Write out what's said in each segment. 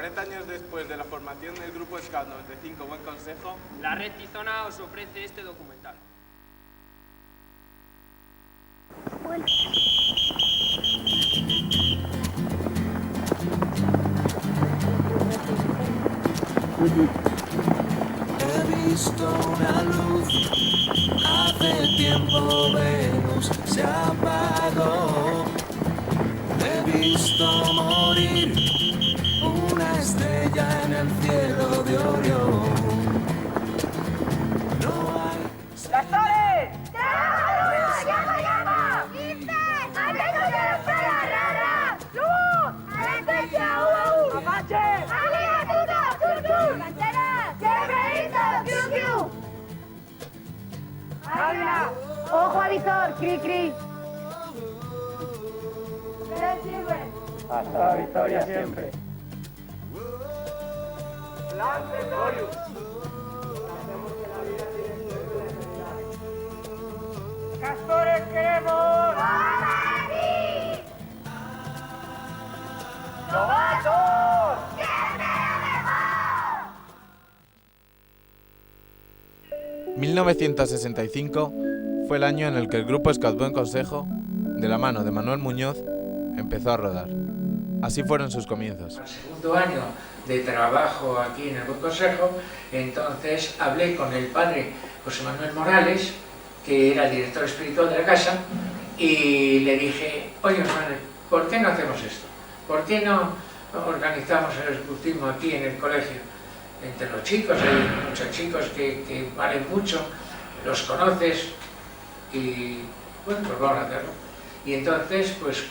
40 años después de la formación del Grupo Scout 95 Buen Consejo, la Red Tizona os ofrece este documental. He visto una luz, hace tiempo Venus se apagó. He visto morir una estrella en el cielo de Orión. No hay... ¡Castores! ¡Llama, llama! ¡Quinte! ¡Atentos a la espera rara! ¡Luz! ¡Anestesia! ¡Uva! ¡Apache! ¡Alea, tuta! ¡Chur, ¡Cantera! ¡Cierreíto! ¡Kiu, kiu! ¡Habla! ¡Ojo avisor! ¡Cri, cri! ¿Qué sirve? Hasta la victoria siempre. Lance Dorius. ¡Castores queremos! ¡Aquí! ¡Novatos! ¡Siempre lo mejor! 1965 fue el año en el que el Grupo Scout Buen Consejo, de la mano de Manuel Muñoz, empezó a rodar. Así fueron sus comienzos. El segundo año de trabajo aquí en el Buen Consejo, entonces hablé con el padre José Manuel Morales, que era el director espiritual de la casa, y le dije, oye, Manuel, ¿por qué no hacemos esto? ¿Por qué no organizamos el escultismo aquí en el colegio? Entre los chicos, hay muchos chicos que valen mucho, los conoces, y bueno, pues vamos a hacerlo. Y entonces, pues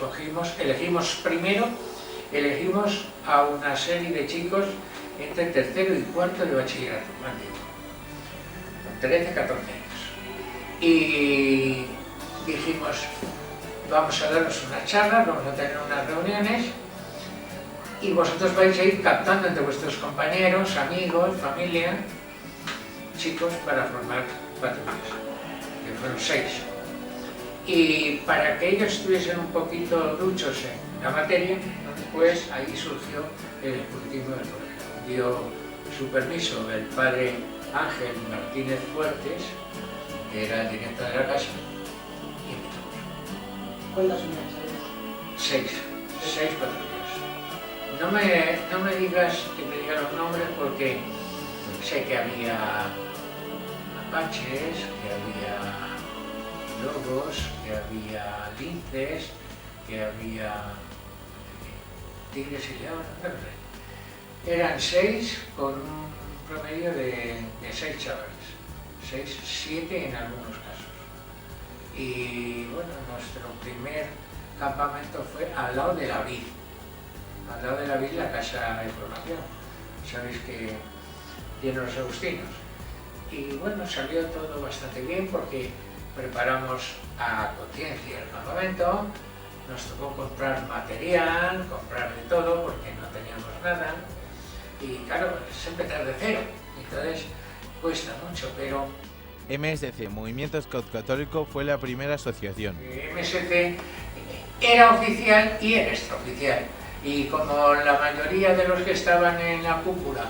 elegimos a una serie de chicos entre tercero y cuarto de bachillerato, con 13, 14 años. Y dijimos, vamos a darnos unas charlas, vamos a tener unas reuniones, y vosotros vais a ir captando entre vuestros compañeros, amigos, familia, chicos, para formar patrullas, que fueron 6. Y para que ellos estuviesen un poquito duchos en la materia, pues ahí surgió el escultismo del colegio. Dio su permiso el padre Ángel Martínez Fuertes, que era el director de la casa, y empezamos. ¿Cuántas unidades hay? 6 patrullas. No me digas que te diga los nombres porque sé que había apaches, que había lobos, que había linces, que había tigres y leones, no sé. Eran 6 con un promedio de 6 chavales, 6, 7 en algunos casos. Y bueno, nuestro primer campamento fue al lado de la vid. Al lado de la vid, la casa de formación. Sabéis que tiene los agustinos. Y bueno, salió todo bastante bien porque preparamos a conciencia el campamento, nos tocó comprar material, comprar de todo porque no teníamos nada. Y claro, es empezar de cero, entonces cuesta mucho, pero... MSC, Movimiento Scout Católico, fue la primera asociación. MSC era oficial y era extraoficial. Y como la mayoría de los que estaban en la cúpula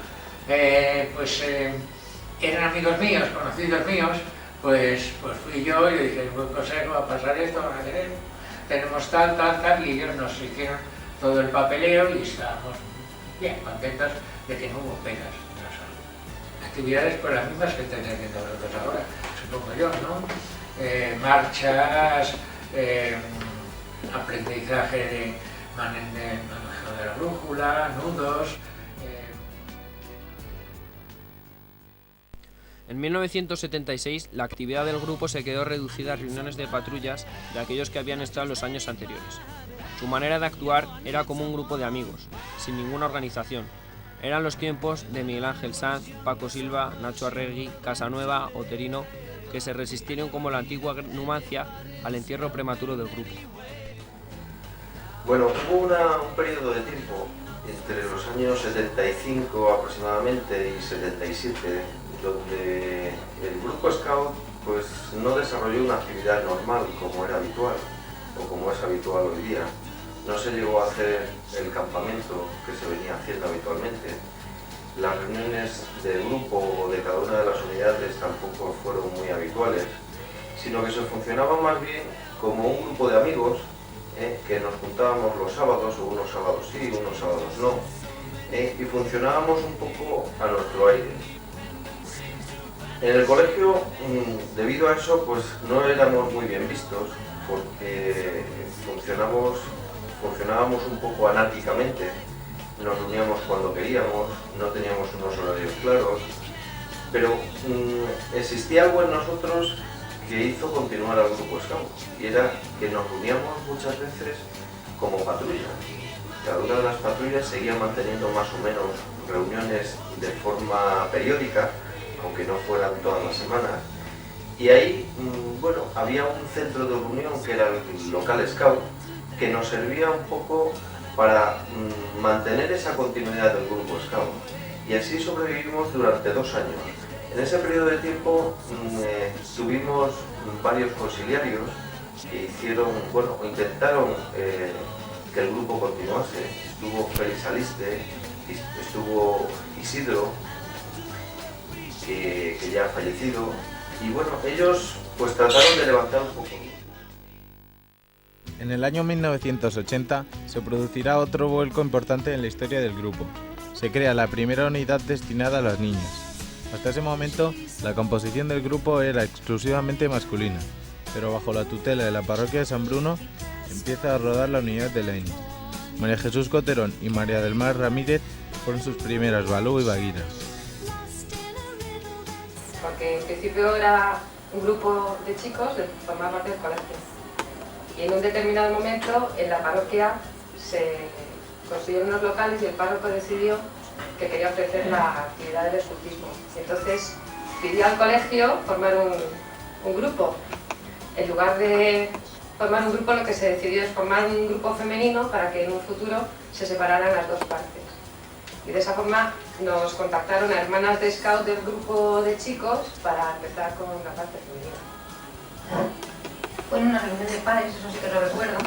eran amigos míos, conocidos míos, pues fui yo y le dije, buen consejo, va a pasar esto, van a hacer esto, tenemos tal, y ellos nos hicieron todo el papeleo y estábamos bien contentos de que no hubo pegas. Actividades pues las mismas que estáis haciendo vosotros ahora, supongo yo, ¿no? Marchas, aprendizaje de manejo de la brújula, nudos... En 1976, la actividad del grupo se quedó reducida a reuniones de patrullas de aquellos que habían estado en los años anteriores. Su manera de actuar era como un grupo de amigos, sin ninguna organización. Eran los tiempos de Miguel Ángel Sanz, Paco Silva, Nacho Arregui, Casanueva, Oterino, que se resistieron como la antigua Numancia al entierro prematuro del grupo. Bueno, hubo un periodo de tiempo entre los años 75 aproximadamente y 77 donde el grupo Scout pues no desarrolló una actividad normal como era habitual o como es habitual hoy día, no se llegó a hacer el campamento que se venía haciendo habitualmente. Las reuniones del grupo o de cada una de las unidades tampoco fueron muy habituales, sino que se funcionaba más bien como un grupo de amigos que nos juntábamos los sábados, o unos sábados sí, unos sábados no, y funcionábamos un poco a nuestro aire. En el colegio, debido a eso, pues no éramos muy bien vistos, porque funcionábamos un poco anárquicamente, nos reuníamos cuando queríamos, no teníamos unos horarios claros, pero existía algo en nosotros que hizo continuar al grupo Scout, y era que nos reuníamos muchas veces como patrulla. Cada una de las patrullas seguía manteniendo más o menos reuniones de forma periódica, aunque no fueran todas las semanas, y ahí, bueno, había un centro de reunión que era el local Scout, que nos servía un poco para mantener esa continuidad del grupo Scout, y así sobrevivimos durante 2 años. En ese periodo de tiempo tuvimos varios conciliarios que intentaron que el grupo continuase. Estuvo Félix Aliste, estuvo Isidro, que ya ha fallecido, y bueno, ellos pues trataron de levantar un poco. En el año 1980 se producirá otro vuelco importante en la historia del grupo. Se crea la primera unidad destinada a las niñas. Hasta ese momento, la composición del grupo era exclusivamente masculina, pero bajo la tutela de la parroquia de San Bruno empieza a rodar la unidad de Lenis. María Jesús Coterón y María del Mar Ramírez fueron sus primeras Balú y Baguira. Porque en principio era un grupo de chicos que formaban parte del colegio. Y en un determinado momento en la parroquia se construyeron unos locales y el párroco decidió que quería ofrecer la actividad del escultismo. Entonces pidió al colegio formar un grupo. En lugar de formar un grupo, lo que se decidió es formar un grupo femenino para que en un futuro se separaran las dos partes. Y de esa forma nos contactaron a hermanas de Scout del grupo de chicos para empezar con la parte femenina. Fue en una reunión de padres, eso sí que lo recuerdo,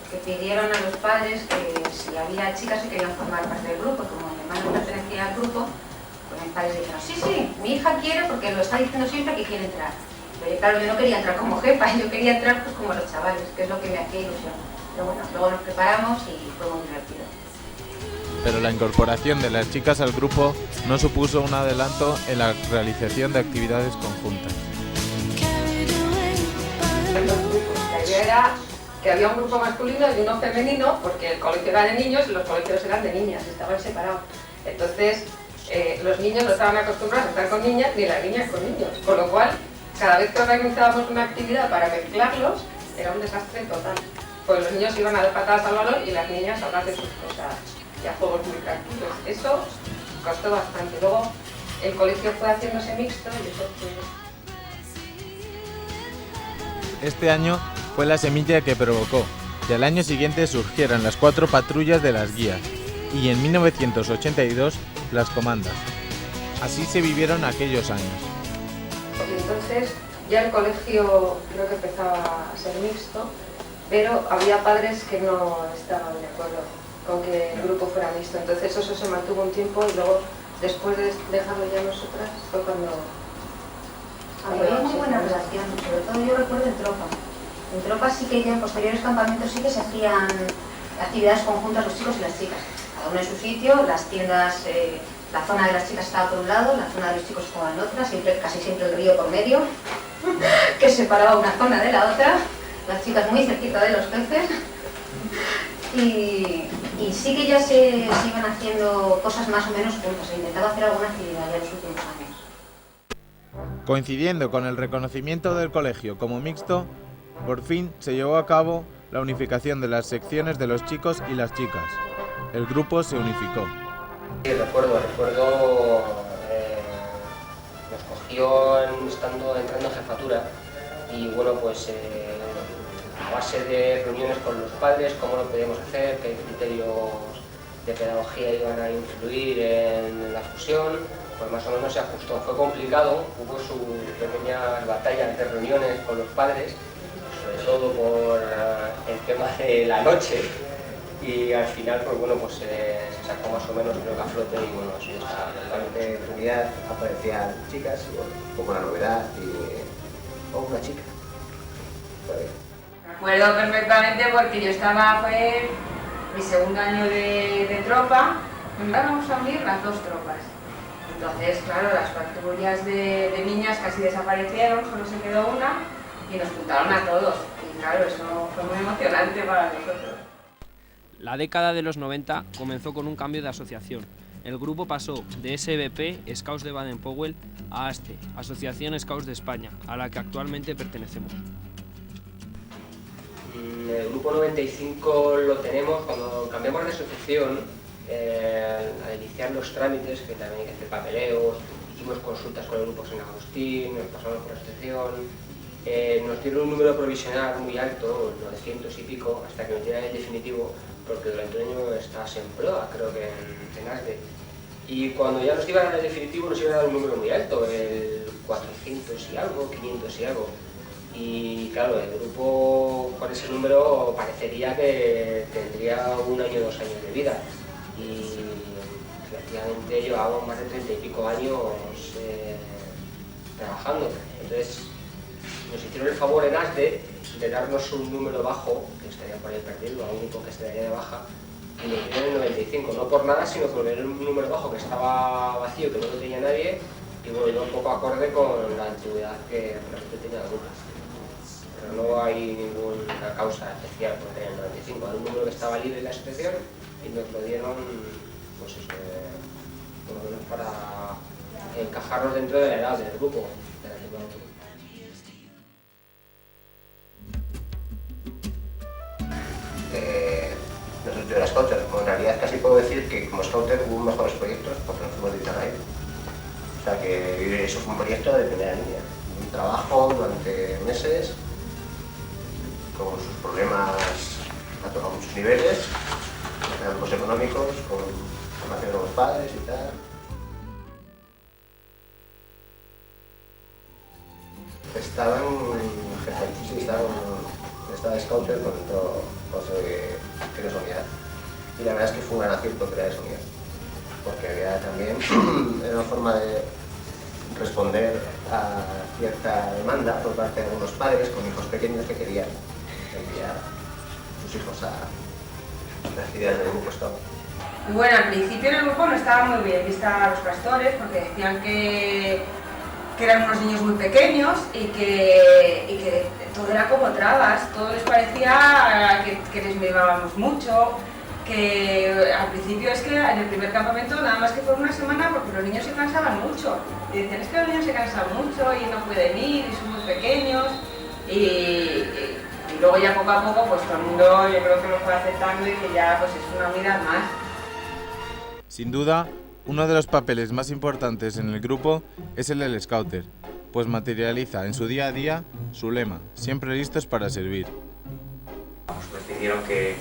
que pidieron a los padres que si había chicas que querían formar parte del grupo. Como mi hermano pertenecía al grupo, pues mis padres dijeron, sí, mi hija quiere porque lo está diciendo siempre que quiere entrar. Pero claro, yo no quería entrar como jefa, yo quería entrar pues como los chavales, que es lo que me hacía ilusión. Pero bueno, luego nos preparamos y fue muy divertido. Pero la incorporación de las chicas al grupo no supuso un adelanto en la realización de actividades conjuntas. La idea era que había un grupo masculino y uno femenino, porque el colegio era de niños y los colegios eran de niñas, estaban separados. Entonces, los niños no estaban acostumbrados a estar con niñas ni las niñas con niños, con lo cual, cada vez que organizábamos una actividad para mezclarlos, era un desastre total. Pues los niños iban a dar patadas al balón y las niñas a hablar de sus cosas y a juegos muy tranquilos. Eso costó bastante. Luego, el colegio fue haciéndose mixto y eso fue... Este año fue la semilla que provocó que al año siguiente surgieran las 4 patrullas de las guías y en 1982 las comandas. Así se vivieron aquellos años. Entonces ya el colegio creo que empezaba a ser mixto, pero había padres que no estaban de acuerdo con que el grupo fuera mixto. Entonces eso se mantuvo un tiempo y luego después de dejarlo ya nosotras fue cuando... Había muy buena relación, sobre todo yo recuerdo en tropa. En tropa sí que ya en posteriores campamentos sí que se hacían actividades conjuntas los chicos y las chicas. Cada uno en su sitio, las tiendas, la zona de las chicas estaba por un lado, la zona de los chicos estaba en otra, casi siempre el río por medio, que separaba una zona de la otra, las chicas muy cerquita de los jefes. Y sí que ya se iban haciendo cosas más o menos juntas, se intentaba hacer alguna actividad ya en los últimos años. Coincidiendo con el reconocimiento del colegio como mixto, por fin se llevó a cabo la unificación de las secciones de los chicos y las chicas. El grupo se unificó. Sí, recuerdo, nos cogió entrando en jefatura y bueno, pues a base de reuniones con los padres, cómo lo podíamos hacer, qué criterios de pedagogía iban a influir en la fusión, pues más o menos se ajustó. Fue complicado, hubo sus pequeñas batallas de reuniones con los padres, sobre todo por el tema de la noche, y al final pues bueno, pues se sacó más o menos creo que a flote y bueno, eso ya está totalmente. En unidad aparecían chicas y bueno, un poco la novedad y una chica. Me acuerdo perfectamente porque yo fue mi segundo año de tropa, vamos a unir las dos tropas. Entonces, claro, las patrullas de niñas casi desaparecieron, solo se quedó una y nos juntaron a todos. Y claro, eso fue muy emocionante para nosotros. La década de los 90 comenzó con un cambio de asociación. El grupo pasó de SBP, Scouts de Baden-Powell, a ASTE, Asociación Scouts de España, a la que actualmente pertenecemos. El grupo 95 lo tenemos cuando cambiamos de asociación, al iniciar los trámites, que también hay que hacer papeleos, hicimos consultas con el grupo San Agustín, nos pasamos por la asociación, nos dieron un número provisional muy alto, 900 y pico, hasta que nos dieran el definitivo, porque durante un año estabas en proa, creo que en ASDE. Y cuando ya nos iban a dar el definitivo nos iban a dar un número muy alto, el 400 y algo, 500 y algo. Y claro, el grupo con ese número parecería que tendría 1 año, 2 años de vida. Y efectivamente llevábamos más de 30 y pico años trabajando. Entonces nos hicieron el favor en ASDE de darnos un número bajo, que estaría por ahí perdido, a un grupo que estaría de baja, y nos dieron el 95, no por nada, sino porque era un número bajo que estaba vacío, que no lo tenía nadie, y bueno, iba un poco acorde con la antigüedad que tenía el grupo. Pero no hay ninguna causa especial por tener el 95, era un número que estaba libre en la asociación y nos lo dieron, pues eso, por lo menos para encajarnos dentro de la edad del grupo, de la antigüedad del grupo. Yo era scouter, en realidad casi puedo decir que como scouter hubo mejores proyectos porque nos fuimos de Italia. O sea que eso fue un proyecto de primera línea, un trabajo durante meses, con sus problemas a todos muchos niveles, los económicos, con formación de los padres y tal. Estaba de scouter con todo eso que nos unía. Y la verdad es que fue un gran acierto crear esa unidad, porque había también era una forma de responder a cierta demanda por parte de algunos padres con hijos pequeños que querían enviar a sus hijos a las actividades del grupo scout. Y bueno, al principio en el grupo no estaba muy bien vista a los pastores porque decían que eran unos niños muy pequeños y que todo era como trabas, todo les parecía que les mimábamos mucho, que al principio es que en el primer campamento nada más que por una semana porque los niños se cansaban mucho y decían es que los niños se cansan mucho y no pueden ir y son muy pequeños y luego ya poco a poco pues todo el mundo yo creo que lo fue aceptando y que ya pues es una unidad más. Sin duda, uno de los papeles más importantes en el grupo es el del scouter, pues materializa en su día a día su lema, siempre listos para servir. Me pidieron que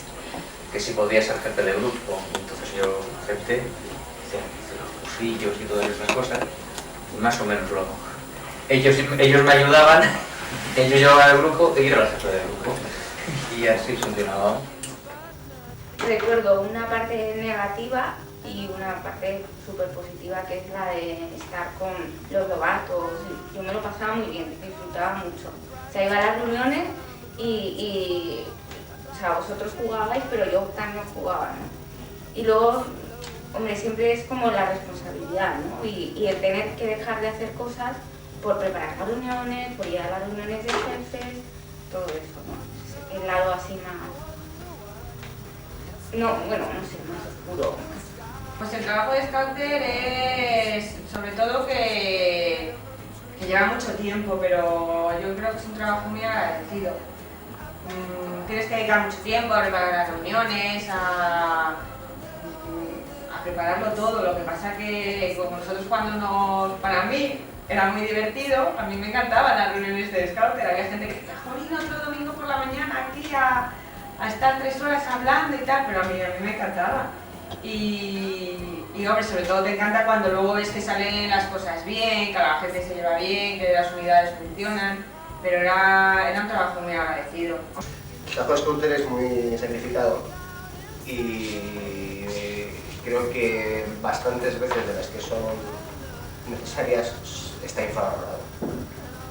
si podía ser jefe del grupo, entonces yo acepté, hice los cursillos y todas esas cosas, y más o menos luego. Ellos me ayudaban, ellos llevaban el grupo y yo era el jefe del grupo, y así funcionaba. Recuerdo una parte negativa y una parte súper positiva que es la de estar con los novatos. Yo me lo pasaba muy bien, disfrutaba mucho. O sea, iba a las reuniones y o sea, vosotros jugabais, pero yo también jugaba, ¿no? Y luego, hombre, siempre es como la responsabilidad, ¿no? Y el tener que dejar de hacer cosas por preparar las reuniones, por ir a las reuniones de jefes, todo eso, ¿no? El lado así más... No, bueno, no sé, más oscuro. Pues el trabajo de scouter es sobre todo que lleva mucho tiempo, pero yo creo que es un trabajo muy agradecido. Tienes que dedicar mucho tiempo a preparar las reuniones, a prepararlo todo. Lo que pasa que como nosotros para mí era muy divertido, a mí me encantaban las reuniones de scouter. Había gente que decía, jolín, otro domingo por la mañana aquí a estar 3 horas hablando y tal, pero a mí me encantaba. Y hombre, sobre todo te encanta cuando luego ves que salen las cosas bien, que la gente se lleva bien, que las unidades funcionan, pero era un trabajo muy agradecido. El trabajo de scouter es muy sacrificado y creo que bastantes veces de las que son necesarias está infravalorado.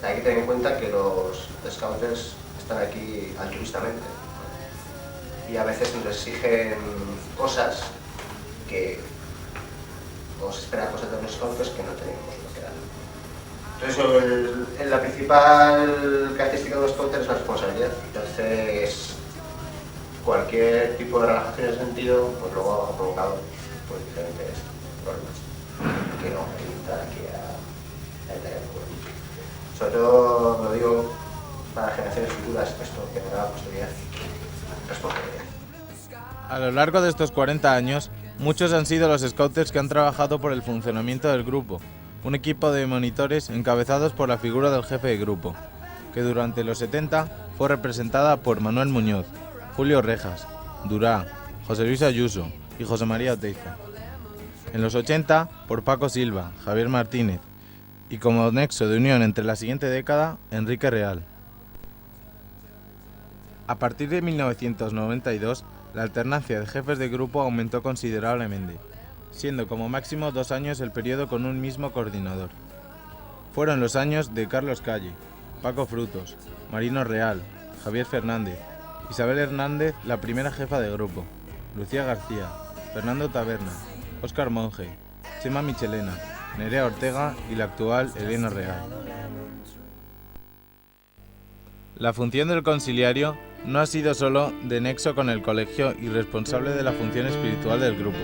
Hay que tener en cuenta que los scouters están aquí altruistamente y a veces nos exigen cosas que nos esperan cosas de los scouters que no tenemos lo que dar. Entonces la principal característica de los scouters es la responsabilidad. Entonces cualquier tipo de relajación en ese sentido pues luego ha provocado pues, diferentes problemas que no hay que entrar aquí a detallar. Sobre todo, lo digo, para generaciones futuras, esto que me da la posteridad, responsabilidad. A lo largo de estos 40 años, muchos han sido los scouters que han trabajado por el funcionamiento del grupo, un equipo de monitores encabezados por la figura del jefe de grupo, que durante los 70 fue representada por Manuel Muñoz, Julio Rejas, Durá, José Luis Ayuso y José María Oteiza. En los 80 por Paco Silva, Javier Martínez, y como nexo de unión entre la siguiente década, Enrique Real. A partir de 1992, la alternancia de jefes de grupo aumentó considerablemente, siendo como máximo 2 años el periodo con un mismo coordinador. Fueron los años de Carlos Calle, Paco Frutos, Marino Real, Javier Fernández, Isabel Hernández, la primera jefa de grupo, Lucía García, Fernando Taberna, Óscar Monge, Chema Michelena, Nerea Ortega y la actual Elena Real. La función del conciliario no ha sido solo de nexo con el colegio y responsable de la función espiritual del grupo,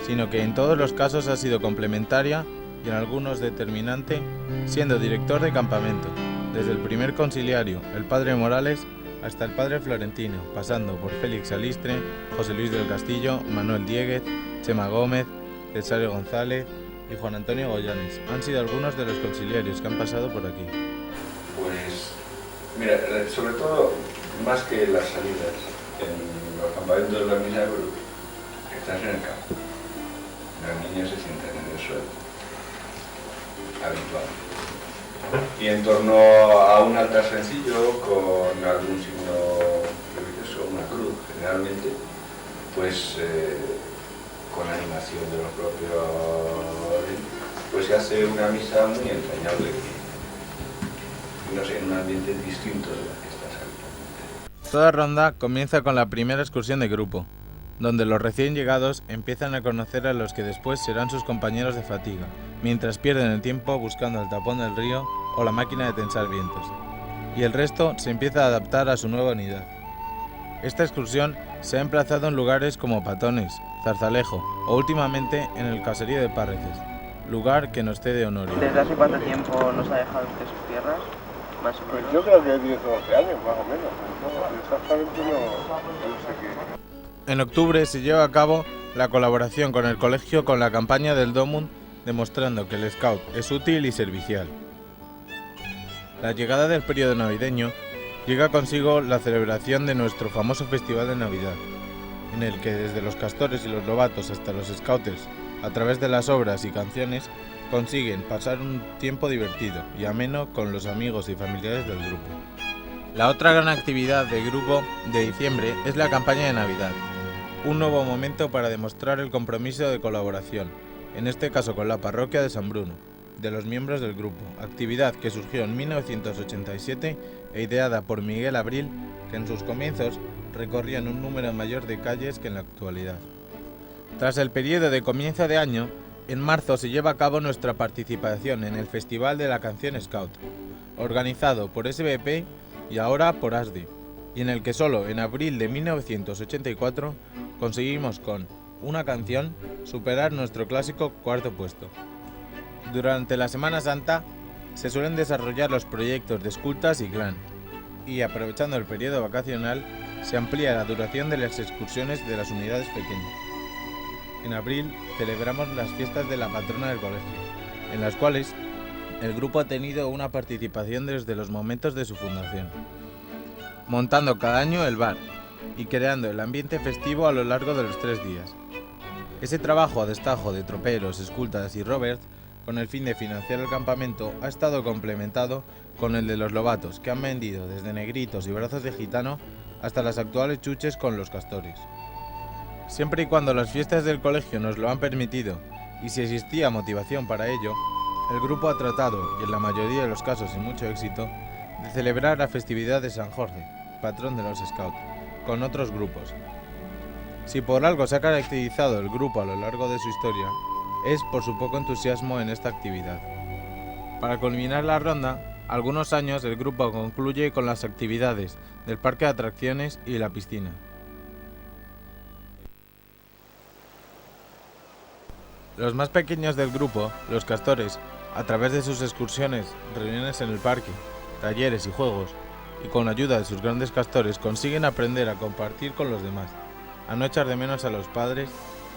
sino que en todos los casos ha sido complementaria y en algunos determinante, siendo director de campamento, desde el primer conciliario, el padre Morales, hasta el padre Florentino, pasando por Félix Alistre, José Luis del Castillo, Manuel Dieguez, Chema Gómez, Cesario González y Juan Antonio Goyanes. Han sido algunos de los conciliarios que han pasado por aquí. Pues, mira, sobre todo, más que las salidas en los campamentos de la misa, estás en el campo. Los niños se sientan en el suelo, habitual. Y en torno a un altar sencillo, con algún signo religioso, una cruz, generalmente, pues con animación de los propios, pues se hace una misa muy entrañable, no sé, en un ambiente distinto de la que estás habitualmente. Toda ronda comienza con la primera excursión de grupo, donde los recién llegados empiezan a conocer a los que después serán sus compañeros de fatiga, mientras pierden el tiempo buscando el tapón del río o la máquina de tensar vientos, y el resto se empieza a adaptar a su nueva unidad. Esta excursión se ha emplazado en lugares como Patones, Zarzalejo o últimamente en el caserío de Párreces, lugar que nos cede Honorio. ¿Desde hace cuánto tiempo nos ha dejado usted sus tierras? Más o menos. Pues yo creo que 10 o 12 años, más o menos. No, exactamente no sé qué. En octubre se lleva a cabo la colaboración con el colegio con la campaña del Domund, demostrando que el scout es útil y servicial. La llegada del periodo navideño llega consigo la celebración de nuestro famoso Festival de Navidad, en el que desde los castores y los lobatos hasta los scouters, a través de las obras y canciones, consiguen pasar un tiempo divertido y ameno con los amigos y familiares del grupo. La otra gran actividad del grupo de diciembre es la campaña de Navidad, un nuevo momento para demostrar el compromiso de colaboración, en este caso con la parroquia de San Bruno, de los miembros del grupo, actividad que surgió en 1987 e ideada por Miguel Abril, que en sus comienzos recorrían un número mayor de calles que en la actualidad. Tras el periodo de comienzo de año, en marzo se lleva a cabo nuestra participación en el Festival de la Canción Scout, organizado por SBP y ahora por ASDE, y en el que solo en abril de 1984 conseguimos con una canción superar nuestro clásico cuarto puesto. Durante la Semana Santa se suelen desarrollar los proyectos de escultas y clan, y aprovechando el periodo vacacional se amplía la duración de las excursiones de las unidades pequeñas. En abril celebramos las fiestas de la patrona del colegio, en las cuales el grupo ha tenido una participación desde los momentos de su fundación, montando cada año el bar y creando el ambiente festivo a lo largo de los 3 días. Ese trabajo a destajo de troperos, escultas y rovers, con el fin de financiar el campamento, ha estado complementado con el de los lobatos, que han vendido desde negritos y brazos de gitano hasta las actuales chuches con los castores. Siempre y cuando las fiestas del colegio nos lo han permitido y si existía motivación para ello, el grupo ha tratado, y en la mayoría de los casos sin mucho éxito, de celebrar la festividad de San Jorge, patrón de los Scouts, con otros grupos. Si por algo se ha caracterizado el grupo a lo largo de su historia, es por su poco entusiasmo en esta actividad. Para culminar la ronda, algunos años el grupo concluye con las actividades del parque de atracciones y la piscina. Los más pequeños del grupo, los castores, a través de sus excursiones, reuniones en el parque, talleres y juegos, y con la ayuda de sus grandes castores consiguen aprender a compartir con los demás, a no echar de menos a los padres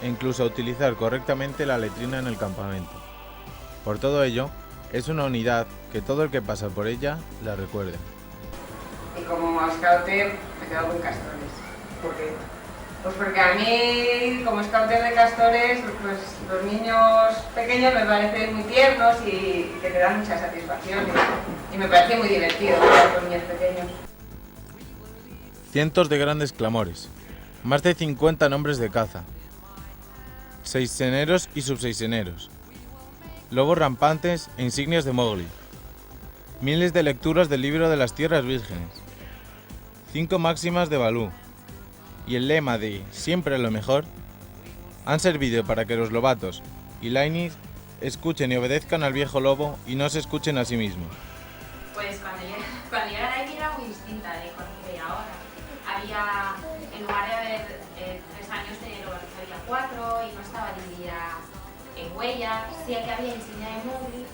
e incluso a utilizar correctamente la letrina en el campamento. Por todo ello, es una unidad que todo el que pasa por ella la recuerda. Y como scouter me quedo con castores. ¿Por qué? Pues porque a mí, como scouter de castores, pues los niños pequeños me parecen muy tiernos y que te dan mucha satisfacción. Y me parece muy divertido jugar con niños pequeños. Cientos de grandes clamores, más de 50 nombres de caza, seiseneros y subseiseneros, lobos rampantes e insignias de Mowgli, miles de lecturas del libro de las tierras vírgenes, 5 máximas de Balú, y el lema de «Siempre lo mejor» han servido para que los lobatos y lainis escuchen y obedezcan al viejo lobo y no se escuchen a sí mismos. Pues cuando yo era laini era muy distinta de ahora. Había, en lugar de haber 3 años de lobatos, había 4 y no estaba dividida en huellas. Sí que había insignia de Mowgli,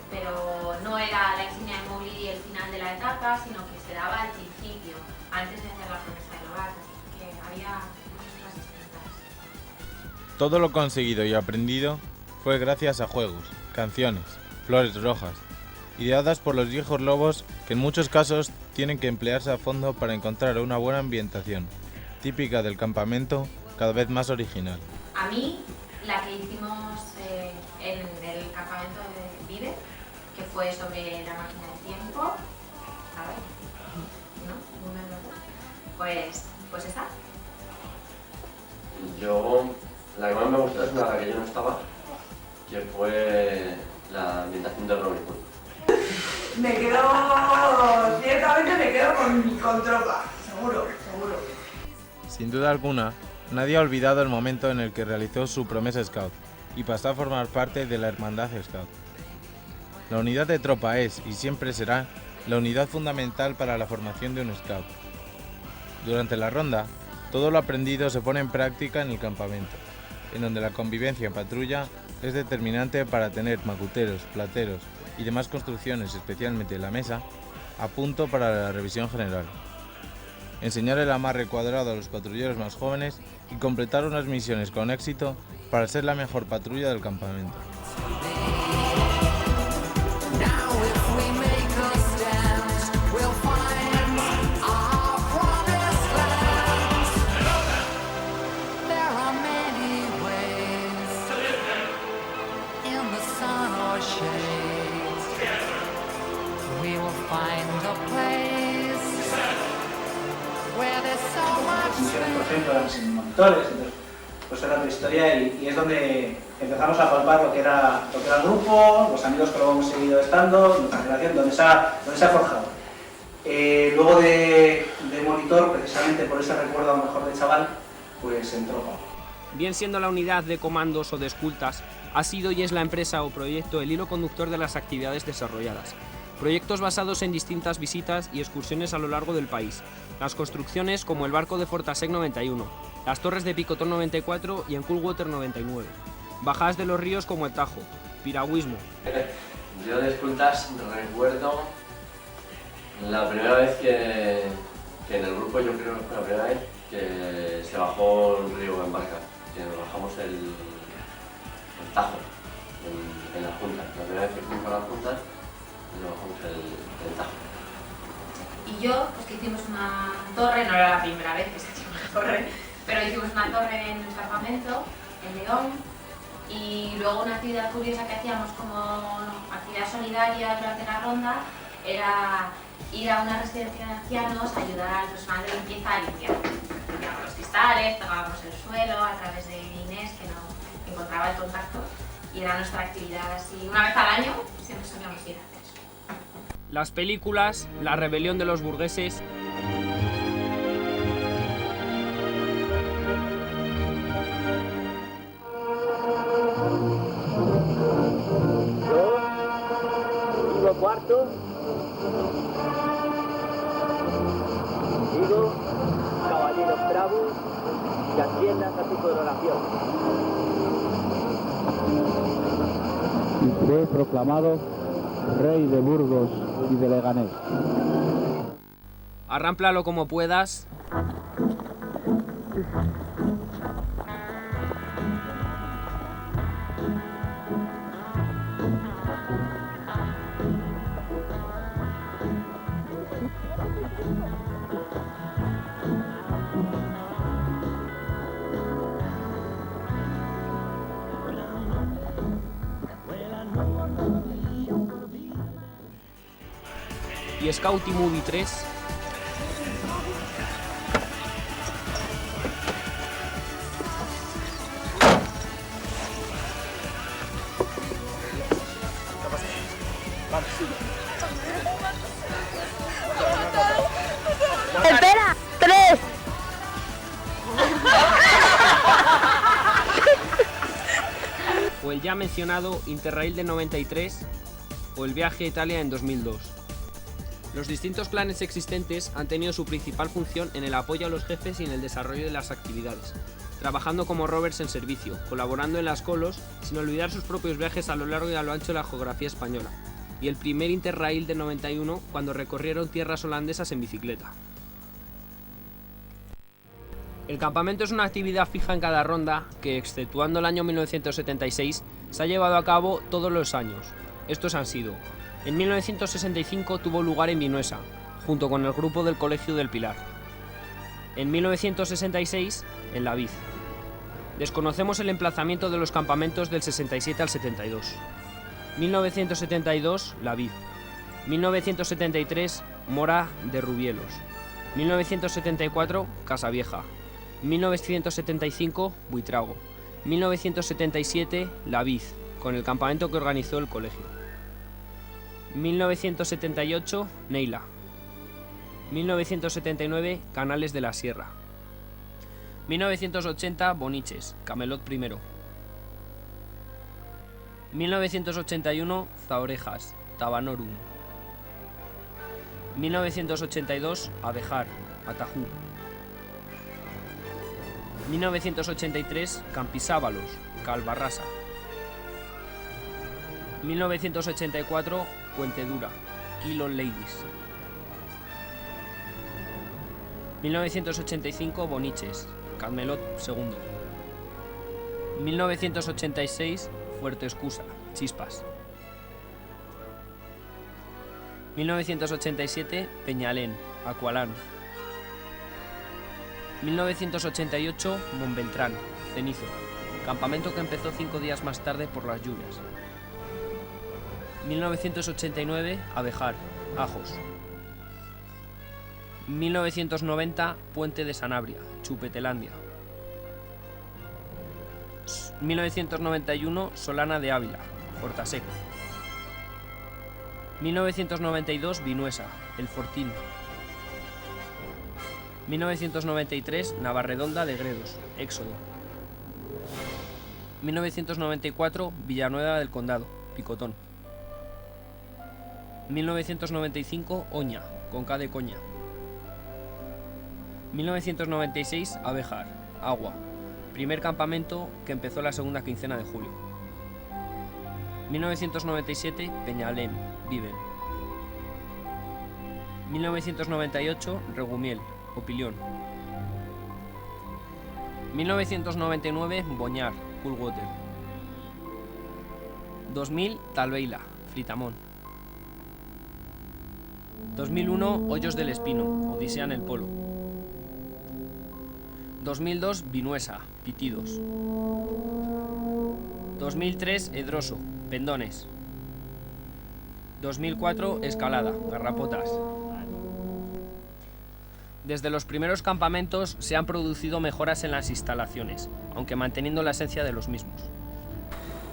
pero no era la insignia de Mowgli el final de la etapa, sino que se daba al principio, antes de hacer la promesa de lobato. Había muchas cosas distintas. Todo lo conseguido y aprendido fue gracias a juegos, canciones, flores rojas, ideadas por los viejos lobos que en muchos casos tienen que emplearse a fondo para encontrar una buena ambientación, típica del campamento, cada vez más original. A mí, la que hicimos en el campamento de Vive, que fue sobre la máquina del tiempo, a ver, ¿no? ¿Ninguna de las dos? Pues esta. Yo, la que más me gustó es una la que yo no estaba, que fue la ambientación de Robin Hood. Ciertamente me quedo con tropa, seguro. Sin duda alguna, nadie ha olvidado el momento en el que realizó su promesa Scout y pasó a formar parte de la Hermandad Scout. La unidad de tropa es y siempre será la unidad fundamental para la formación de un Scout. Durante la ronda, todo lo aprendido se pone en práctica en el campamento, en donde la convivencia en patrulla es determinante para tener macuteros, plateros y demás construcciones, especialmente la mesa, a punto para la revisión general. Enseñar el amarre cuadrado a los patrulleros más jóvenes y completar unas misiones con éxito para ser la mejor patrulla del campamento. Por ejemplo, eran monitores, entonces, pues era otra historia y es donde empezamos a palpar lo que era el grupo, los amigos que lo hemos seguido estando, nuestra relación, donde se ha forjado. Luego de monitor, precisamente por ese recuerdo a lo mejor de chaval, pues en tropa. Bien siendo la unidad de comandos o de escoltas, ha sido y es la empresa o proyecto el hilo conductor de las actividades desarrolladas. Proyectos basados en distintas visitas y excursiones a lo largo del país. Las construcciones como el barco de Fortasec 91, las torres de Picotón 94 y en Coolwater 99. Bajadas de los ríos como el Tajo, piragüismo. Yo de escoltas recuerdo la primera vez que en el grupo, yo creo que fue la primera vez que se bajó el río en barca, que nos bajamos el Tajo en la Junta. La primera vez que fuimos a la Junta, nos bajamos el Tajo. Y yo, pues que hicimos una torre, no era la primera vez que se hacía una torre, pero hicimos una torre en el campamento, en León, y luego una actividad curiosa que hacíamos como actividad solidaria durante la ronda era ir a una residencia de ancianos a ayudar al personal de limpieza a limpiar los cristales, pegábamos el suelo a través de Inés, que no encontraba el contacto, y era nuestra actividad así. Una vez al año siempre solíamos ir a hacer eso. Las películas, La rebelión de los burgueses, cuarto. Digo, caballeros bravos, que atiendan a su coronación. Y fue proclamado rey de Burgos y de Leganés. Arrámplalo como puedas. Y Scouty Movie 3. ¡Espera! ¡3! O el ya mencionado Interrail de 93 o el viaje a Italia en 2002. Los distintos planes existentes han tenido su principal función en el apoyo a los jefes y en el desarrollo de las actividades, trabajando como rovers en servicio, colaborando en las colos, sin olvidar sus propios viajes a lo largo y a lo ancho de la geografía española, y el primer Interrail de 91 cuando recorrieron tierras holandesas en bicicleta. El campamento es una actividad fija en cada ronda que, exceptuando el año 1976, se ha llevado a cabo todos los años. Estos han sido: en 1965 tuvo lugar en Vinuesa, junto con el grupo del Colegio del Pilar. En 1966, en La Viz. Desconocemos el emplazamiento de los campamentos del 67 al 72. 1972, La Viz. 1973, Mora de Rubielos. 1974, Casavieja. 1975, Buitrago. 1977, La Viz, con el campamento que organizó el colegio. 1978, Neila. 1979, Canales de la Sierra. 1980, Boniches, Camelot I. 1981, Zaorejas, Tabanorum. 1982, Abejar, Atajú. 1983, Campisábalos, Calvarrasa. 1984, Puente Dura, Kilo Ladies. 1985, Boniches, Camelot II. 1986, Fuerte Escusa, Chispas. 1987, Peñalén, Acualán. 1988, Montbeltrán, Cenizo, campamento que empezó 5 días más tarde por las lluvias. 1989, Abejar, Ajos. 1990, Puente de Sanabria, Chupetelandia. 1991, Solana de Ávila, Fortaseco. 1992, Vinuesa, El Fortín. 1993, Navarredonda de Gredos, Éxodo. 1994, Villanueva del Condado, Picotón. 1995, Oña, con K de Coña. 1996, Abejar, Agua, primer campamento que empezó la segunda quincena de julio. 1997, Peñalén, Viven. 1998, Regumiel, Opilión. 1999, Boñar, Coolwater. 2000, Talbeila, Fritamón. 2001, Hoyos del Espino, Odisea en el Polo. 2002, Vinuesa, Pitidos. 2003, Edroso, Pendones. 2004, Escalada, Garrapotas. Desde los primeros campamentos se han producido mejoras en las instalaciones, aunque manteniendo la esencia de los mismos.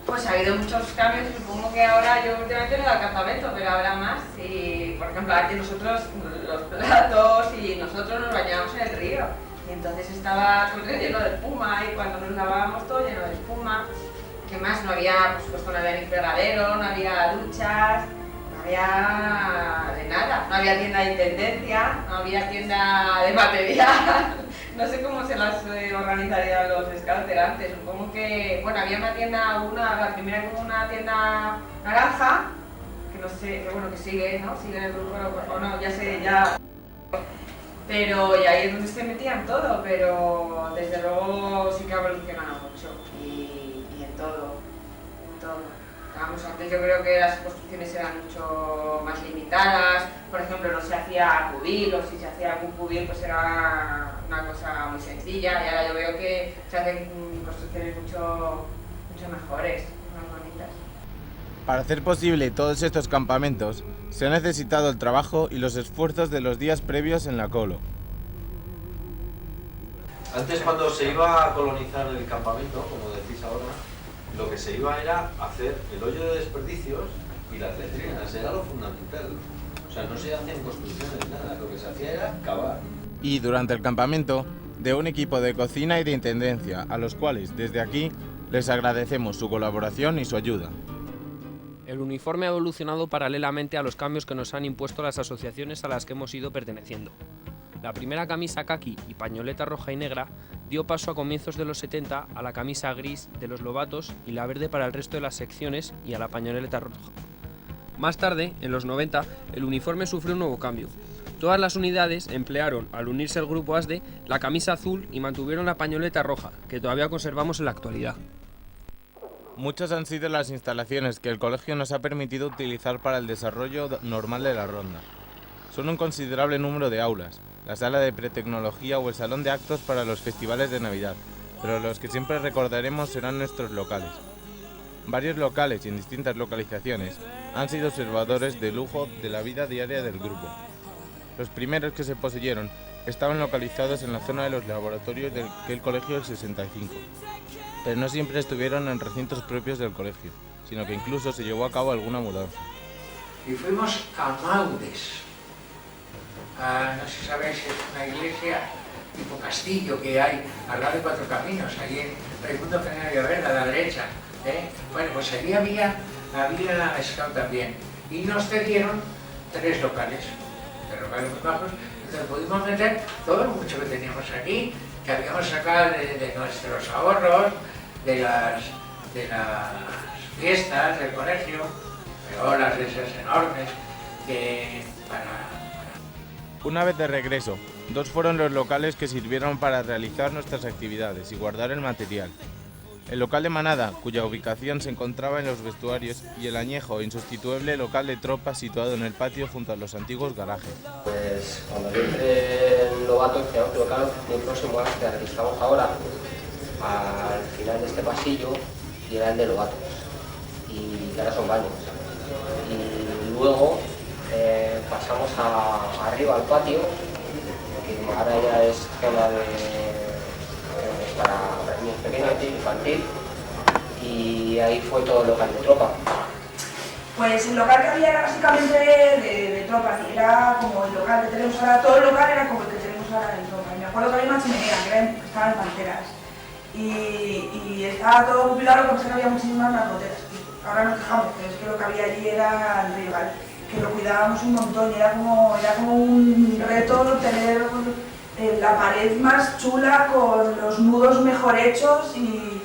Pues ha habido muchos cambios, supongo que ahora yo últimamente no he ido al campamento, pero habrá más. Y, por ejemplo, aquí nosotros, los platos y nosotros nos bañábamos en el río. Y entonces estaba todo lleno de espuma y cuando nos lavábamos todo lleno de espuma. ¿Qué más? No había, por supuesto, no había ni fregadero, no había duchas, no había de nada. No había tienda de intendencia, no había tienda de material. No sé cómo se las organizarían los scouts antes. Supongo que, bueno, había una tienda, la primera como una tienda naranja, que no sé, que bueno, que sigue, ¿no? Sigue en el grupo, o no, ya sé, ya. Pero y ahí es donde se metían todo, pero desde luego sí que ha evolucionado mucho. Y en todo, en todo. Vamos, antes yo creo que las construcciones eran mucho más limitadas, por ejemplo no se hacía cubil, o si se hacía algún cubil pues era una cosa muy sencilla, y ahora yo veo que se hacen construcciones mucho mejores, más bonitas. Para hacer posible todos estos campamentos, se ha necesitado el trabajo y los esfuerzos de los días previos en la colo. Antes, cuando se iba a colonizar el campamento, como decís ahora, lo que se iba era hacer el hoyo de desperdicios y las letrinas, era lo fundamental. O sea, no se hacían construcciones, nada, lo que se hacía era cavar. Y durante el campamento, de un equipo de cocina y de intendencia, a los cuales, desde aquí, les agradecemos su colaboración y su ayuda. El uniforme ha evolucionado paralelamente a los cambios que nos han impuesto las asociaciones a las que hemos ido perteneciendo. La primera camisa caqui y pañoleta roja y negra dio paso a comienzos de los 70 a la camisa gris de los lobatos y la verde para el resto de las secciones y a la pañoleta roja. Más tarde, en los 90, el uniforme sufrió un nuevo cambio. Todas las unidades emplearon, al unirse al grupo ASDE, la camisa azul y mantuvieron la pañoleta roja, que todavía conservamos en la actualidad. Muchas han sido las instalaciones que el colegio nos ha permitido utilizar para el desarrollo normal de la ronda. Son un considerable número de aulas, la sala de pretecnología o el salón de actos para los festivales de Navidad, pero los que siempre recordaremos serán nuestros locales. Varios locales y en distintas localizaciones han sido observadores de lujo de la vida diaria del grupo. Los primeros que se poseyeron estaban localizados en la zona de los laboratorios del colegio del 65, pero no siempre estuvieron en recintos propios del colegio, sino que incluso se llevó a cabo alguna mudanza. Y fuimos a Maudes. No sé si sabéis, es una iglesia tipo castillo que hay al lado de Cuatro Caminos, ahí en Raimundo Fernández de Avera, a la derecha. Bueno, pues allí había scout también, y nos cedieron tres locales muy bajos, donde pudimos meter todo lo mucho que teníamos aquí, que habíamos sacado de nuestros ahorros, de las fiestas del colegio, olas de esas enormes, que Una vez de regreso, dos fueron los locales que sirvieron para realizar nuestras actividades y guardar el material. El local de manada, cuya ubicación se encontraba en los vestuarios, y el añejo e insustituible local de tropas situado en el patio junto a los antiguos garajes. Pues cuando yo entré en Lobato, que era un local muy próximo a este al que estamos ahora, al final de este pasillo, y era el de Lobato, y ahora son baños. Y luego pasamos arriba al patio, que ahora ya es zona para niños pequeños, infantil, y ahí fue todo el local de tropa. Pues el local que había era básicamente de tropas, y era como el local que tenemos ahora, todo el local era como el que tenemos ahora en tropa. Y me acuerdo que había una chimenea, que estaba en Panteras, y estaba todo muy claro porque había muchísimas narcoteras. Ahora nos quejamos, pero es que lo que había allí era el rival, que lo cuidábamos un montón, y era como un reto tener la pared más chula, con los nudos mejor hechos y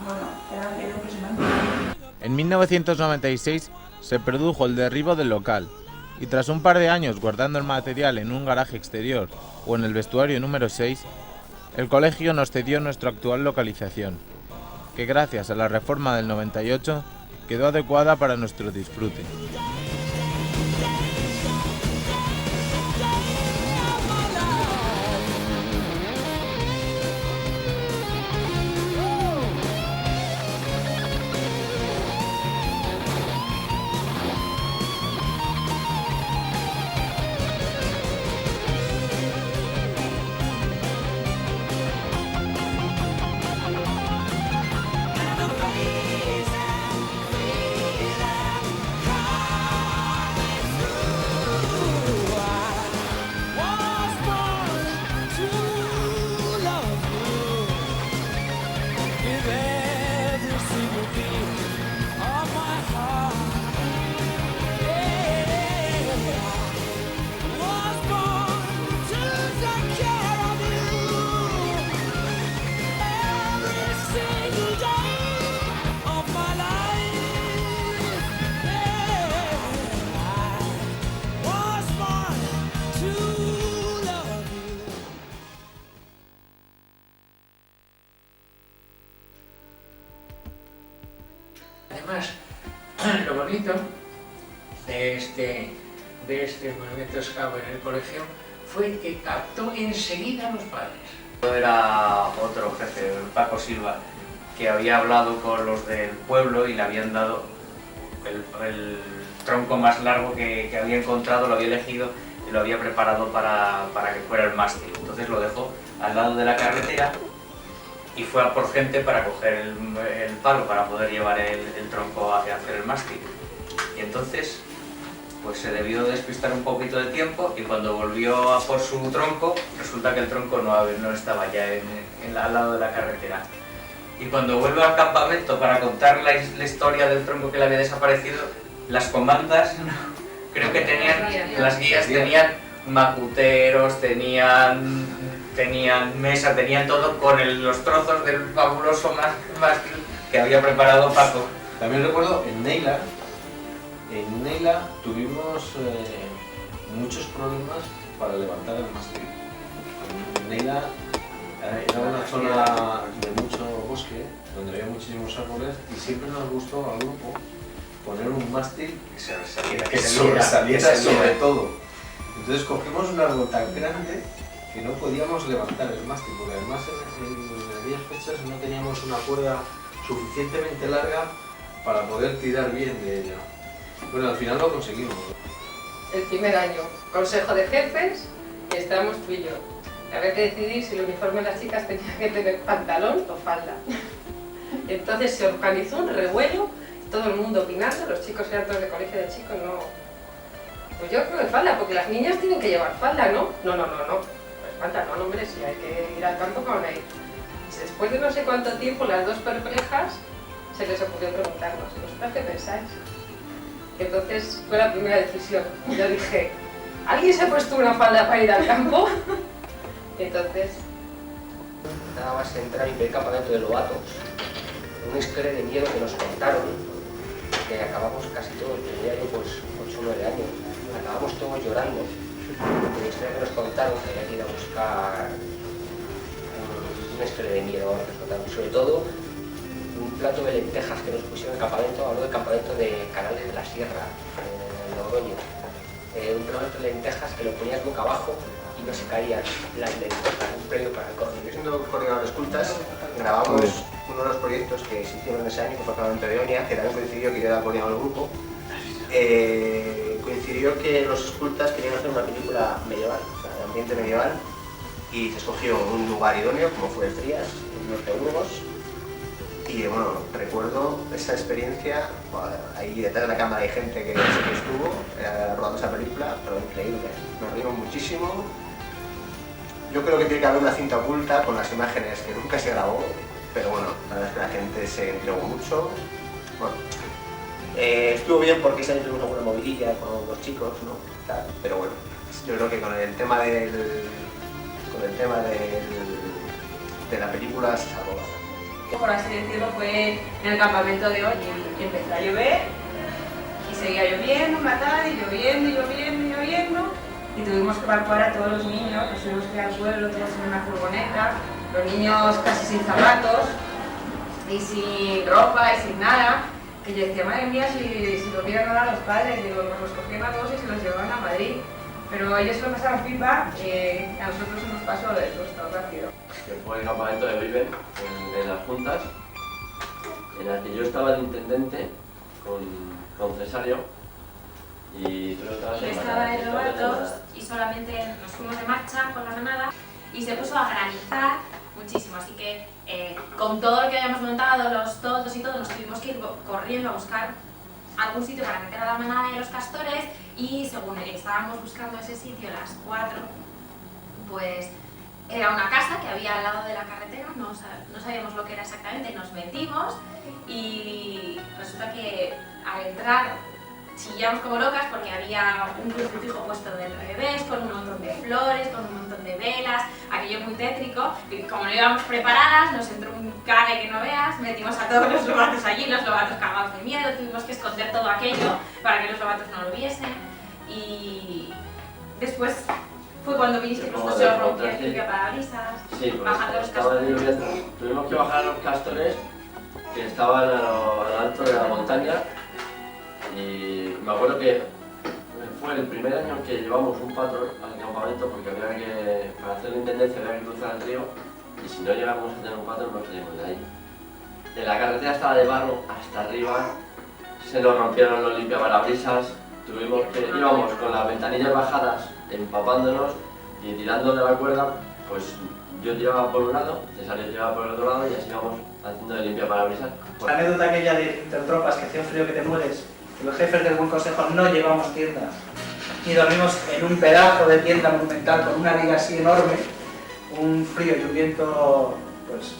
bueno, era impresionante. En 1996 se produjo el derribo del local, y tras un par de años guardando el material en un garaje exterior o en el vestuario número 6, el colegio nos cedió nuestra actual localización, que gracias a la reforma del 98 quedó adecuada para nuestro disfrute. bonito de este movimiento scout en el colegio fue que captó enseguida a los padres. Era otro jefe, Paco Silva, que había hablado con los del pueblo y le habían dado el tronco más largo que había encontrado, lo había elegido y lo había preparado para que fuera el mástil. Entonces lo dejó al lado de la carretera y fue a por gente para coger el palo para poder llevar el tronco hacia hacer el mástil. Y entonces pues se debió despistar un poquito de tiempo y cuando volvió a por su tronco, resulta que el tronco no estaba ya al lado de la carretera. Y cuando vuelve al campamento para contar la historia del tronco que le había desaparecido, las comandas, creo que las guías tenían macuteros, tenían mesa, tenían todo con los trozos del fabuloso mástil que había preparado Paco. También recuerdo en Neila tuvimos muchos problemas para levantar el mástil. En Neila era una zona de mucho bosque, donde había muchísimos árboles y siempre nos gustó al grupo poner un mástil que sobresaliera sobre todo. Entonces cogimos un árbol tan grande que no podíamos levantar el mástil, porque además en aquellas fechas no teníamos una cuerda suficientemente larga para poder tirar bien de ella. Bueno, al final lo conseguimos. El primer año, consejo de jefes, y estábamos tú y yo. Había que decidir si el uniforme de las chicas tenía que tener pantalón o falda. Entonces se organizó un revuelo, todo el mundo opinando, los chicos eran todos de colegio de chicos, no. Pues yo creo que falda, porque las niñas tienen que llevar falda, ¿no? No. Pues pantalón, hombre, si hay que ir al campo, ¿cómo van a ir? Después de no sé cuánto tiempo, las dos perplejas, se les ocurrió preguntarnos, ¿vosotras qué pensáis? Entonces fue la primera decisión. Yo dije, ¿alguien se ha puesto una falda para ir al campo? Entonces... Nada más entrar y ver el campamento de Lobatos, una historia de miedo que nos contaron, que acabamos casi todos, tenía yo pues 8 o 9 años, acabamos todos llorando. La historia que nos contaron, que había que ir a buscar una historia de miedo, ahora que nos contaron. Sobre todo, un plato de lentejas que nos pusieron en el campamento, hablo del campamento de Canales de la Sierra, en Logroño. Un plato de lentejas que lo ponías boca abajo y no se caían las lentejas, un premio para el coordinador. Yo siendo coordinador de escultas, grabamos uno de los proyectos que se hicieron ese año, que fue el campamento de Onia, que también coincidió que yo era coordinador del grupo. Coincidió que los escultas querían hacer una película medieval, o sea, de ambiente medieval, y se escogió un lugar idóneo, como fue Frías, en Norte de Burgos. Y bueno, recuerdo esa experiencia, ahí detrás de la cámara hay gente que estuvo rodando esa película, pero increíble, nos reímos muchísimo. Yo creo que tiene que haber una cinta oculta con las imágenes que nunca se grabó, pero bueno, la verdad es que la gente se entregó mucho. Bueno, estuvo bien porque ese año tuvimos alguna movidilla con los chicos, ¿no? Pero bueno, yo creo que con el tema de la película se salvó bastante. Por así decirlo, fue en el campamento de hoy y empezó a llover y seguía lloviendo una tarde, lloviendo y tuvimos que evacuar a todos los niños, los tuvimos que ir al suelo, todos en una furgoneta, los niños casi sin zapatos y sin ropa y sin nada, que yo decía, madre mía, si lo vieran ahora los padres, digo, nos los cogían a todos y se los llevaban a Madrid. Pero ellos se lo pasaron pipa y a nosotros se nos pasó el susto rápido. Que fue el campamento de Viven, en las juntas, en la que yo estaba de intendente con Cesario y tú estabas Yo estaba en Lobatos y solamente nos fuimos de marcha con la manada y se puso a granizar muchísimo, así que con todo lo que habíamos montado, los toldos y todo, nos tuvimos que ir corriendo a buscar algún sitio para meter a la manada y a los castores y según estábamos buscando ese sitio a las 4, pues era una casa que había al lado de la carretera, no sabíamos lo que era exactamente, nos metimos y resulta que al entrar chillamos como locas porque había un crucifijo puesto del revés, con un montón de flores, con un montón de velas, aquello muy tétrico, y como no íbamos preparadas, nos entró un cague que no veas, metimos a todos los lobatos allí, los lobatos cagados de miedo, tuvimos que esconder todo aquello para que los lobatos no lo viesen, y después fue cuando viniste que se os rompió el limpiaparabrisas, sí, bajando los castores. Tuvimos que bajar los castores que estaban a lo alto de la montaña Y me acuerdo que fue el primer año que llevamos un patrón al campamento porque para hacer la intendencia había que cruzar el río y si no llegábamos a tener un patrón no salimos de ahí. La carretera estaba de barro hasta arriba, se nos rompieron los limpiaparabrisas, íbamos con las ventanillas bajadas empapándonos y tirando de la cuerda, pues yo tiraba por un lado, Cesario tiraba por el otro lado y así íbamos haciendo de limpiaparabrisas. La anécdota aquella de intertropas que hacía un frío que te mueres, que los jefes del Buen Consejo no llevamos tiendas y dormimos en un pedazo de tienda monumental con una viga así enorme, un frío y un viento, pues...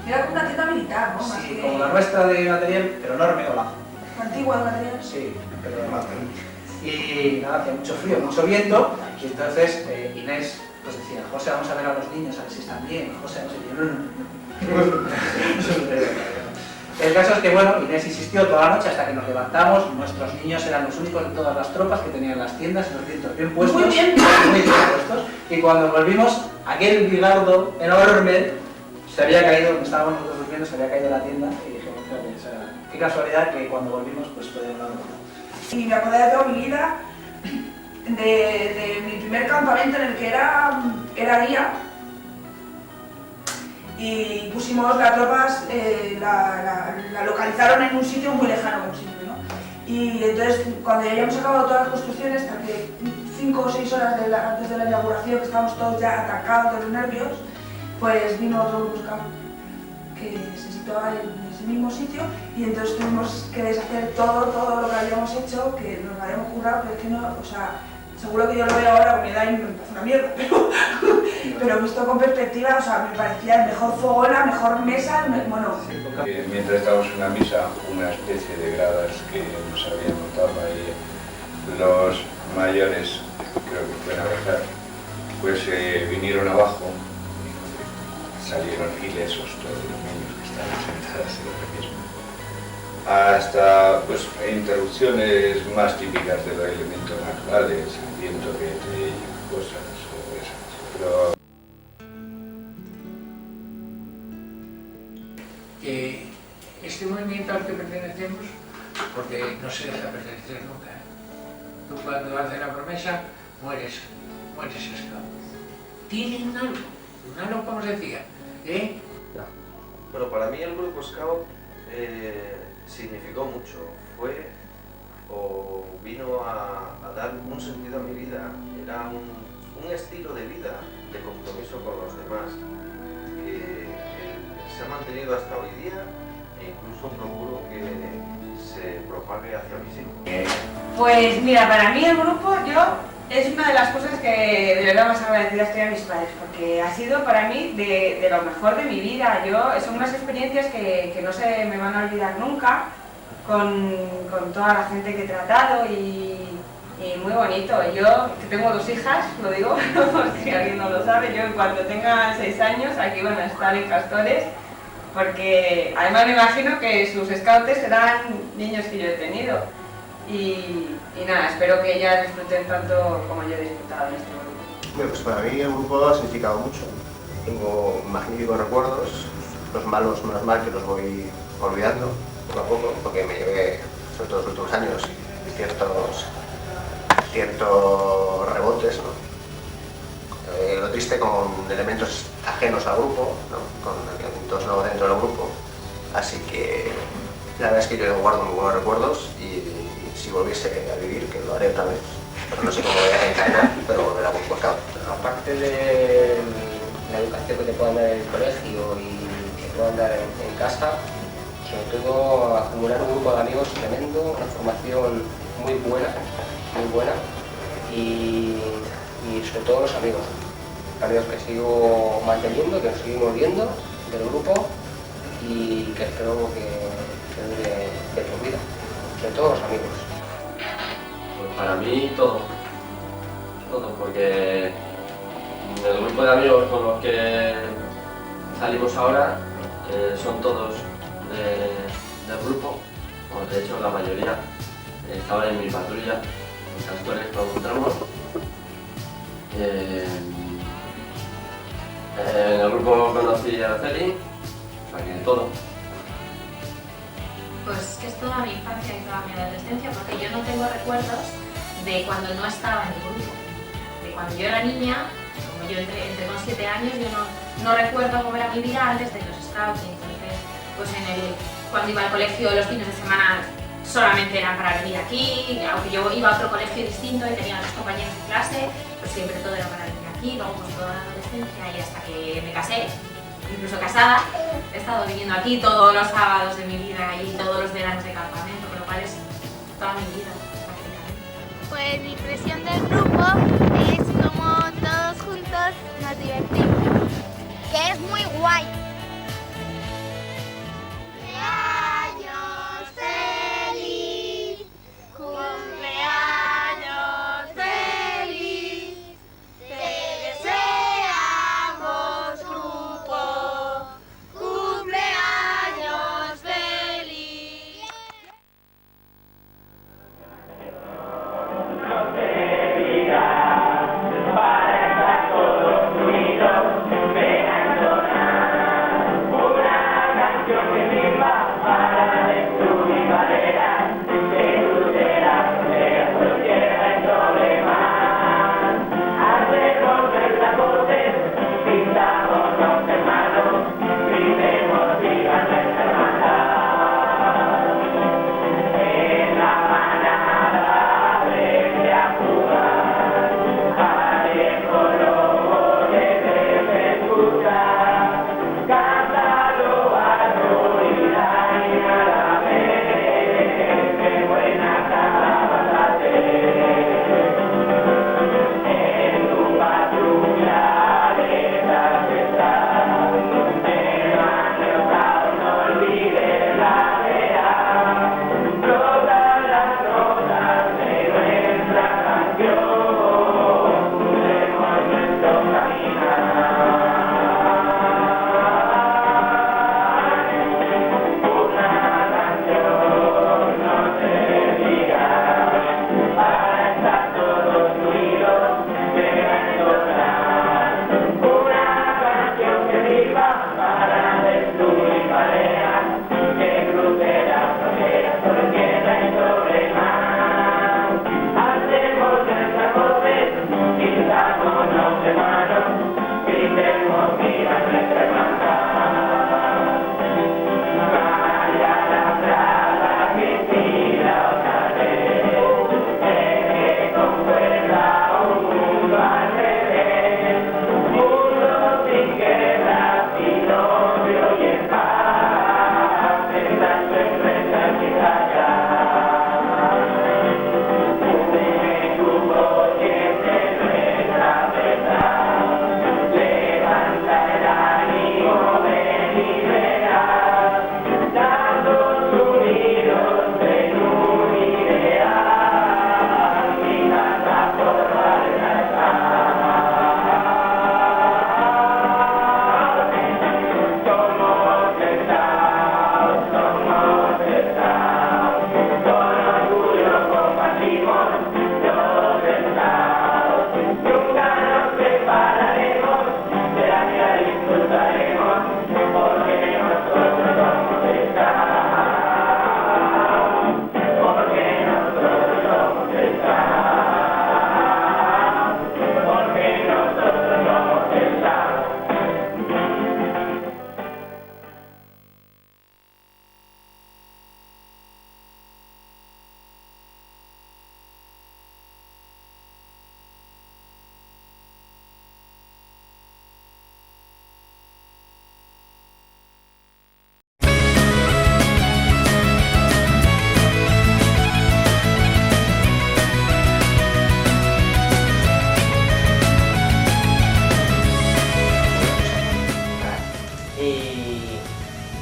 Era como una tienda militar, ¿no? Sí, como la nuestra de material, pero enorme, hola. Antigua de material. Sí, pero enorme. Y nada, hacía mucho frío, mucho viento, y entonces Inés pues decía, José, vamos a ver a los niños, a ver si están bien, José, no sé qué. El caso es que, bueno, Inés insistió toda la noche hasta que nos levantamos, nuestros niños eran los únicos de todas las tropas que tenían las tiendas y los vientos bien puestos. Muy bien puestos. Y cuando volvimos, aquel bigardo enorme se había caído, donde estábamos nosotros durmiendo, se había caído la tienda y dijimos, qué casualidad que cuando volvimos pues fue de una locura. Y me acordé de toda mi vida, de mi primer campamento en el que era guía y pusimos las tropas, la localizaron en un sitio muy lejano, como siempre, ¿no? Y entonces cuando ya habíamos acabado todas las construcciones, hasta que 5 o 6 horas antes de la inauguración, que estábamos todos ya atacados de los nervios, pues vino otro grupo que se situaba en ese mismo sitio y entonces tuvimos que deshacer todo lo que habíamos hecho, que nos lo habíamos currado, pero es que no, o sea, seguro que yo lo veo ahora con mi edad y me parece una mierda, pero visto con perspectiva, o sea, me parecía el mejor fogona, mejor mesa, bueno... Mientras estábamos en la misa, una especie de gradas que nos habían montado ahí los mayores, creo que fueron a rezar, pues vinieron abajo. Salieron ilesos todos los niños que estaban sentados en la misma. Hasta pues, interrupciones más típicas de los elementos naturales, el viento que te cosas o esas. Pero... Este movimiento al que pertenecemos, porque no se deja pertenecer nunca. Tú cuando haces la promesa, mueres esclavo. Tienen un halo, como se decía. Bueno, para mí el grupo Scout significó mucho, vino a dar un sentido a mi vida, era un estilo de vida, de compromiso con los demás, que se ha mantenido hasta hoy día e incluso procuro que se propague hacia mis hijos. Pues mira, para mí el grupo, es una de las cosas que de verdad más agradecida estoy a mis padres, porque ha sido para mí de lo mejor de mi vida. Son unas experiencias que no se me van a olvidar nunca, con toda la gente que he tratado y muy bonito. Yo, que tengo 2 hijas, lo digo, por si alguien no lo sabe, yo cuando tenga 6 años aquí van a estar en Castores, porque además me imagino que sus scouts serán niños que yo he tenido. Y nada, espero que ellas disfruten tanto como yo he disfrutado en este grupo. Bueno, pues para mí el grupo ha significado mucho. Tengo magníficos recuerdos, los malos menos mal que los voy olvidando poco a poco, porque me llevé, sobre todo los últimos años, ciertos rebotes, ¿no? Lo triste con elementos ajenos al grupo, ¿no? Con elementos no dentro del grupo. Así que la verdad es que yo guardo muy buenos recuerdos y si volviese a vivir, que lo haré otra vez, pero no sé cómo voy a encadenar, pero volveré a Grupo Scout. Aparte de la educación que te puedan dar en el colegio y que puedan dar en casa, sobre todo acumular un grupo de amigos tremendo, una formación muy buena y sobre todo los amigos que sigo manteniendo, que nos seguimos viendo del grupo y que espero que dure de por vida, sobre todo los amigos. Pues para mí todo, porque el grupo de amigos con los que salimos ahora son todos del grupo, bueno, de hecho la mayoría estaban en mi patrulla, en Castores cuando entramos. En el grupo conocí a Araceli, o sea que todo. Pues es toda mi infancia y toda mi adolescencia, porque yo no tengo recuerdos de cuando no estaba en el grupo. De cuando yo era niña, como yo entré con 7 años, yo no recuerdo cómo era mi vida antes de los scouts. Entonces, pues cuando iba al colegio los fines de semana solamente eran para venir aquí, aunque yo iba a otro colegio distinto y tenía otros compañeros de clase, pues siempre todo era para venir aquí. Luego pues toda la adolescencia y hasta que me casé, incluso casada, he estado viviendo aquí todos los sábados de mi vida y todos los veranos de campamento, con lo cual es toda mi vida prácticamente. Pues mi impresión del grupo es como todos juntos nos divertimos, que es muy guay. ¡Cumpleaños feliz! ¡Cumpleaños feliz! ¡Te deseamos, grupo! ¡Cumpleaños feliz!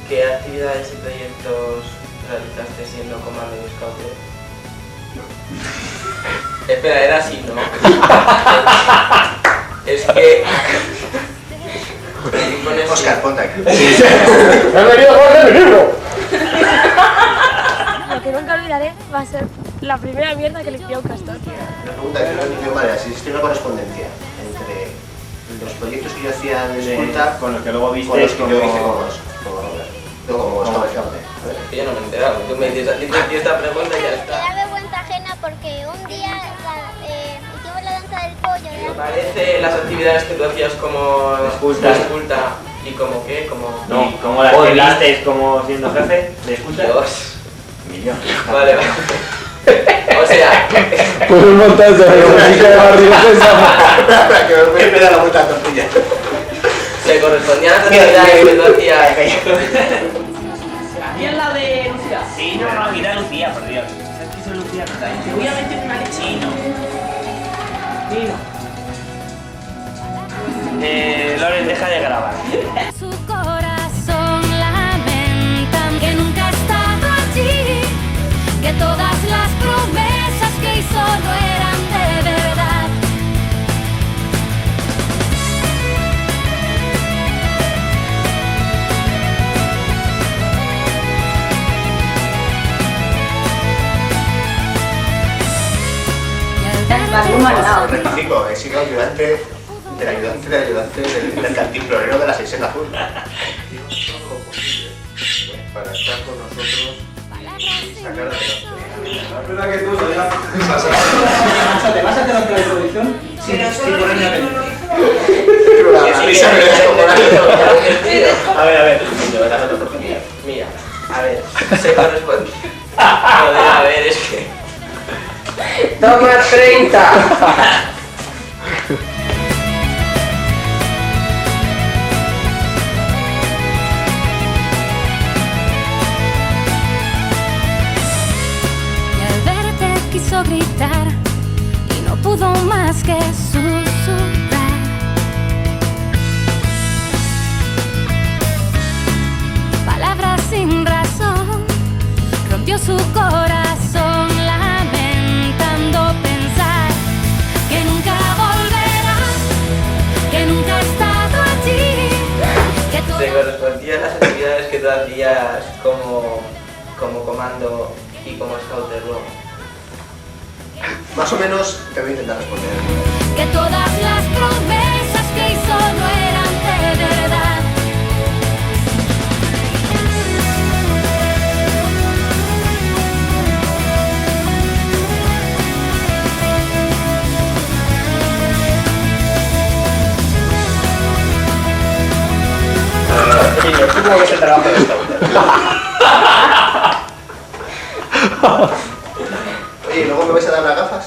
¿Qué actividades y proyectos realizaste siendo comando de Scout? Espera, era así, ¿no? Es que... Oscar, ponte aquí. ¡Me ha venido a coger mi libro! Lo que nunca olvidaré va a ser la primera mierda que le tiré a un castor. La pregunta que no entiendo manera, si existe una correspondencia entre los proyectos que yo hacía de escolta con los que luego viste con los que yo hice como como Robert. Como Scout. Es que yo no me he enterado. Tú me dices esta pregunta y ya está. Me da vergüenza ajena porque un día hicimos la danza del pollo. ¿Te parece las actividades que tú hacías como esculta y como qué? Como... No, como las que viste como siendo jefe de esculta. Dios. Millón. Vale. O sea... Pues un montón de música de barrio Para que me da la vuelta a la tortilla. Se correspondían a las actividades que tú hacías. ¿Y al lado de Lucía? Sí, no, mira Lucía, por Dios. ¿Sabes qué es Lucía? Te voy a meter una leche. Loren, deja de grabar. Su corazón lamentan que nunca ha estado allí, que todas las promesas que hizo no eran de verdad. Rectifico, he sido ayudante del cantimplorero de la Seisena Azul. Para estar con nosotros y sacar adelante. Es verdad que tú ¿te vas a quedar con la introducción? Sí, sí, ponerme a ver. A ver. Mira, a ver, se corresponde. Joder, a ver, es que... ¡Toma 30! Y al verte quiso gritar y no pudo más que susurrar. Palabras sin razón, rompió su corazón lamentando pensar que nunca volverás, que nunca ha estado allí, que tú... Se correspondían a las actividades que tú hacías como comando y como scout de luego. Más o menos te voy a intentar responder. Que todas las promesas que hizo no eran de verdad. Supongo que es el trabajo de esta. Oye, ¿y luego me vais a dar las gafas?